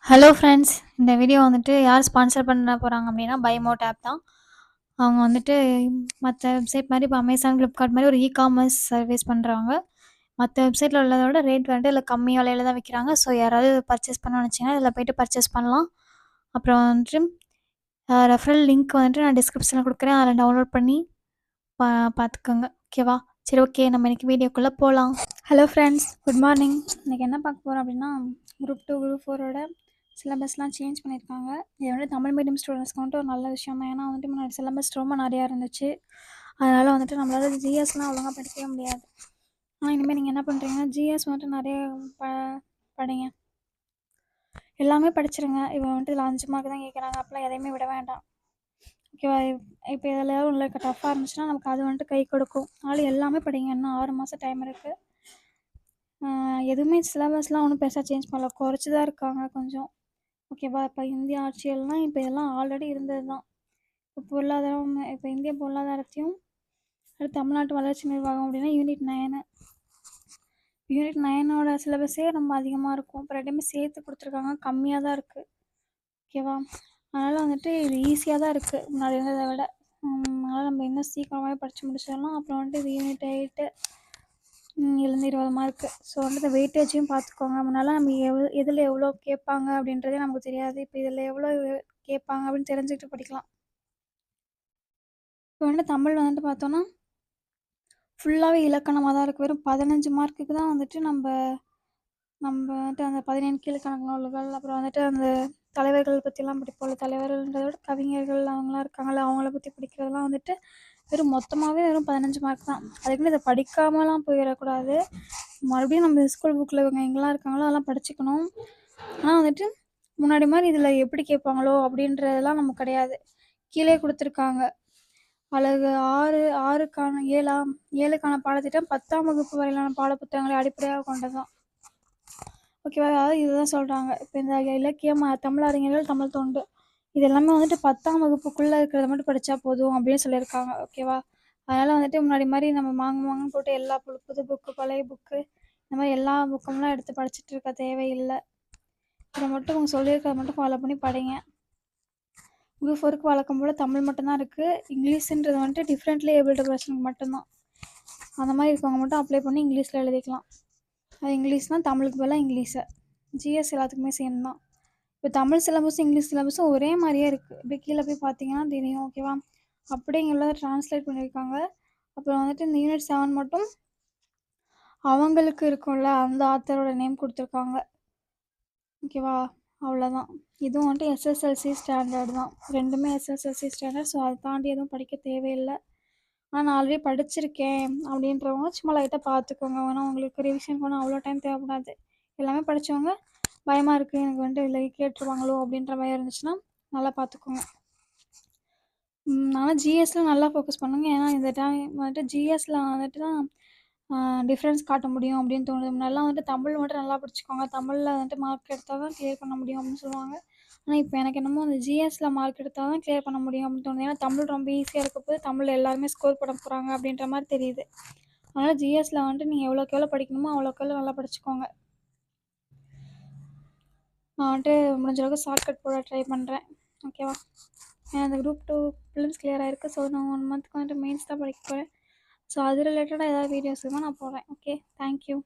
Hello friends, இந்த video வந்துட்டு யார் ஸ்பான்சர் பண்ண போகிறாங்க அப்படின்னா பைமோட் ஆப் தான். அவங்க வந்துட்டு மற்ற வெப்சைட் மாதிரி இப்போ அமேசான், ஃப்ளிப்கார்ட் மாதிரி ஒரு காமர்ஸ் சர்வீஸ் பண்ணுறவங்க. மற்ற வெப்சைட்டில் உள்ளதை விட ரேட் வந்துட்டு இல்லை கம்மி விலையில தான் விற்கிறாங்க. ஸோ யாராவது பர்ச்சேஸ் பண்ண நினச்சிங்கன்னா இதில் போய்ட்டு பர்ச்சேஸ் பண்ணலாம். அப்புறம் வந்துட்டு ரெஃபரல் லிங்க் வந்துட்டு நான் டிஸ்கிரிப்ஷனில் கொடுக்குறேன். அதில் டவுன்லோட் பண்ணி பார்த்துக்கோங்க. ஓகேவா? சரி, ஓகே, நம்ம இன்றைக்கி வீடியோக்குள்ளே போகலாம். Hello friends, good morning. இன்றைக்கி என்ன பார்க்க போகிறோம் அப்படின்னா, குரூப் 2 குரூப் 4ஓட சிலபஸ்லாம் சேஞ்ச் பண்ணியிருக்காங்க. இது வந்து தமிழ் மீடியம் ஸ்டூடெண்ட்ஸ்க்கு வந்துட்டு ஒரு நல்ல விஷயம் தான். ஏன்னா வந்துட்டு முன்னாடி சிலபஸ் ரொம்ப நிறையா இருந்துச்சு. அதனால் வந்துட்டு நம்மளால் ஜிஎஸ்லாம் ஒழுங்காக படிக்கவே முடியாது. ஆனால் இனிமேல் நீங்கள் என்ன பண்ணுறீங்கன்னா ஜிஎஸ் வந்துட்டு நிறைய படிங்க. எல்லாமே படிச்சிருங்க. இப்போ வந்துட்டு இதில் 5 மார்க் தான் கேட்குறாங்க. அப்போலாம் எதையுமே விட வேண்டாம். ஓகேவா? இப்போ இதில் உங்களுக்கு டஃப்பாக இருந்துச்சுன்னா நமக்கு அது வந்துட்டு கை கொடுக்கும். அதனால் எல்லாமே படிங்க. இன்னும் 6 மாதம் டைம் இருக்குது. எதுவுமே சிலபஸ்லாம் ஒன்றும் பெருசாக சேஞ்ச் பண்ணல, குறைச்சி தான் இருக்காங்க கொஞ்சம். ஓகேவா? இப்போ இந்திய ஆட்சியெல்லாம் இப்போ இதெல்லாம் ஆல்ரெடி இருந்தது தான். இப்போ பொருளாதாரம், இப்போ இந்திய பொருளாதாரத்தையும் அடுத்து தமிழ்நாட்டு வளர்ச்சி நிர்வாகம் அப்படின்னா யூனிட் 9. யூனிட் 9ஓட சிலபஸே ரொம்ப அதிகமாக இருக்கும். இப்போ ரெண்டுமே சேர்த்து கொடுத்துருக்காங்க, கம்மியாக தான் இருக்குது. ஓகேவா? அதனால் வந்துட்டு இது ஈஸியாக தான் இருக்குது முன்னாடி இருந்ததை விட. அதனால் நம்ம இன்னும் சீக்கிரமாகவே படித்து முடிச்சிடலாம். அப்புறம் வந்துட்டு இது யூனிட் 8 இதுலேருந்து 20 மார்க்கு. ஸோ வந்துட்டு வெயிட்டேஜையும் பார்த்துக்கோங்க. முன்னெல்லாம் நம்ம எதில் எவ்வளோ கேட்பாங்க அப்படின்றதே நமக்கு தெரியாது. இப்போ இதில் எவ்வளோ கேட்பாங்க அப்படின்னு தெரிஞ்சுக்கிட்டு படிக்கலாம். இப்போ வந்துட்டு தமிழ் வந்துட்டு பார்த்தோன்னா ஃபுல்லாகவே இலக்கணமாக தான் இருக்குது. வெறும் 15 மார்க்குக்கு தான் வந்துட்டு நம்ம வந்துட்டு அந்த 17 கீழ்கணக்கு நூல்கள், அப்புறம் வந்துட்டு அந்த தலைவர்கள் பற்றிலாம் படிப்போம். தலைவர்கள்ன்றத விட கவிஞர்கள் அவங்களாம் இருக்காங்கள்ல, அவங்கள பற்றி படிக்கிறதெல்லாம் வந்துட்டு மொத்தமாகவே வெறும் 15 மார்க் தான். அதுக்குன்னு இதை படிக்காமலாம் போயிடக்கூடாது. மறுபடியும் நம்ம ஸ்கூல் புக்கில் இவங்க எங்கெல்லாம் இருக்காங்களோ அதெல்லாம் படிச்சுக்கணும். ஆனால் வந்துட்டு முன்னாடி மாதிரி இதில் எப்படி கேட்பாங்களோ அப்படின்றதெல்லாம் நமக்கு கிடையாது. கீழே கொடுத்துருக்காங்க. அழகு 6க்கான 7க்கான பாடத்திட்டம் 10ஆம் வகுப்பு வரையிலான பாடப்புத்தகங்களை அடிப்படையாக கொண்டதான். ஓகேவா? அதாவது இதுதான் சொல்கிறாங்க. இப்போ இந்த இலக்கியம், தமிழ் அறிஞர்கள், தமிழ் தொண்டு, இது எல்லாமே வந்துட்டு 10ஆம் வகுப்புக்குள்ளே இருக்கிறத மட்டும் படித்தா போதும் அப்படின்னு சொல்லியிருக்காங்க. ஓகேவா? அதனால் வந்துட்டு முன்னாடி மாதிரி நம்ம மாங்கன்னு போட்டு எல்லா புது புக்கு, பழைய புக்கு, இந்த மாதிரி எல்லா புக்கும்லாம் எடுத்து படிச்சுட்டு இருக்க தேவையில்லை. இதை மட்டும் அவங்க சொல்லியிருக்கிறத மட்டும் ஃபாலோ பண்ணி படிங்க. குரூப் 4க்கு வழக்கம் போல் தமிழ் மட்டும்தான் இருக்குது. இங்கிலீஷுன்றது வந்துட்டு டிஃப்ரெண்ட்லி ஏபிள்டு பர்சனுக்கு மட்டும்தான். அந்த மாதிரி இருக்கவங்க மட்டும் அப்ளை பண்ணி இங்கிலீஷில் எழுதிக்கலாம். அது இங்கிலீஷ்னால் தமிழுக்கு பதிலாக இங்கிலீஷை. ஜிஎஸ் எல்லாத்துக்குமே சேம் தான். இப்போ தமிழ் சிலபஸும் இங்கிலீஷ் சிலபஸும் ஒரே மாதிரியே இருக்குது. இப்படி கீழே போய் பார்த்தீங்கன்னா தெரியும். ஓகேவா? அப்படிங்கிறத ட்ரான்ஸ்லேட் பண்ணியிருக்காங்க. அப்புறம் வந்துட்டு இந்த யூனிட் 7 மட்டும் அவங்களுக்கு இருக்கும்ல அந்த ஆத்தரோட நேம் கொடுத்துருக்காங்க. ஓகேவா? அவ்வளோதான். இதுவும் வந்துட்டு எஸ்எஸ்எல்சி ஸ்டாண்டர்ட் தான். ரெண்டுமே எஸ்எஸ்எல்சி ஸ்டாண்டர்ட். ஸோ அதை தாண்டி எதுவும் படிக்க தேவையில்லை. ஆனால் நான் ஆல்ரெடி படிச்சிருக்கேன் அப்படின்றவங்க சும்மா லைட்டாக பார்த்துக்கோங்க. ஆனால் உங்களுக்கு ரிவிஷன் பண்ண அவ்வளோ டைம் தேவைப்படாது. எல்லாமே படித்தவங்க பயமாக இருக்குது, எனக்கு வந்துட்டு இல்லை கேட்டுருவாங்களோ அப்படின்ற மாதிரி இருந்துச்சுன்னா நல்லா பார்த்துக்கோங்க. ஆனால் ஜிஎஸ்சில் நல்லா ஃபோக்கஸ் பண்ணுங்கள். ஏன்னா இந்த டைம் வந்துட்டு ஜிஎஸ்சில் வந்துட்டு தான் டிஃப்ரென்ஸ் காட்ட முடியும் அப்படின்னு தோணுது. முன்னெல்லாம் வந்துட்டு தமிழ் மட்டும் நல்லா படிச்சுக்கோங்க, தமிழில் வந்துட்டு மார்க் எடுத்தால் தான் கிளியர் பண்ண முடியும் அப்படின்னு சொல்லுவாங்க. ஆனால் இப்போ எனக்கு என்னமோ அந்த ஜிஎஸ்சில் மார்க் எடுத்தால் தான் கிளியர் பண்ண முடியும் அப்படின்னு தோணுது. ஏன்னா தமிழ் ரொம்ப ஈஸியாக இருக்கப்போது தமிழில் எல்லாருமே ஸ்கோர் பண்ண போகிறாங்க அப்படின்ற மாதிரி தெரியுது. அதனால் ஜிஎஸ்சில் வந்துட்டு நீங்கள் எவ்வளோக்கு எவ்வளோ படிக்கணுமோ அவ்வளோக்கு எவ்வளோ நல்லா படிச்சுக்கோங்க. நான் வந்துட்டு முடிஞ்ச அளவுக்கு ஷார்ட்கட் போட ட்ரை பண்ணுறேன். ஓகேவா? அந்த குரூப் 2 ஃபிலிம்ஸ் கிளியர் ஆகிருக்கு. ஸோ நான் 1 மந்த்துக்கு வந்துட்டு மெயின்ஸ் தான் படிக்க போகிறேன். ஸோ அது ரிலேட்டடாக ஏதாவது வீடியோஸ் இருந்தால் நான் போடுறேன். Okay, thank you.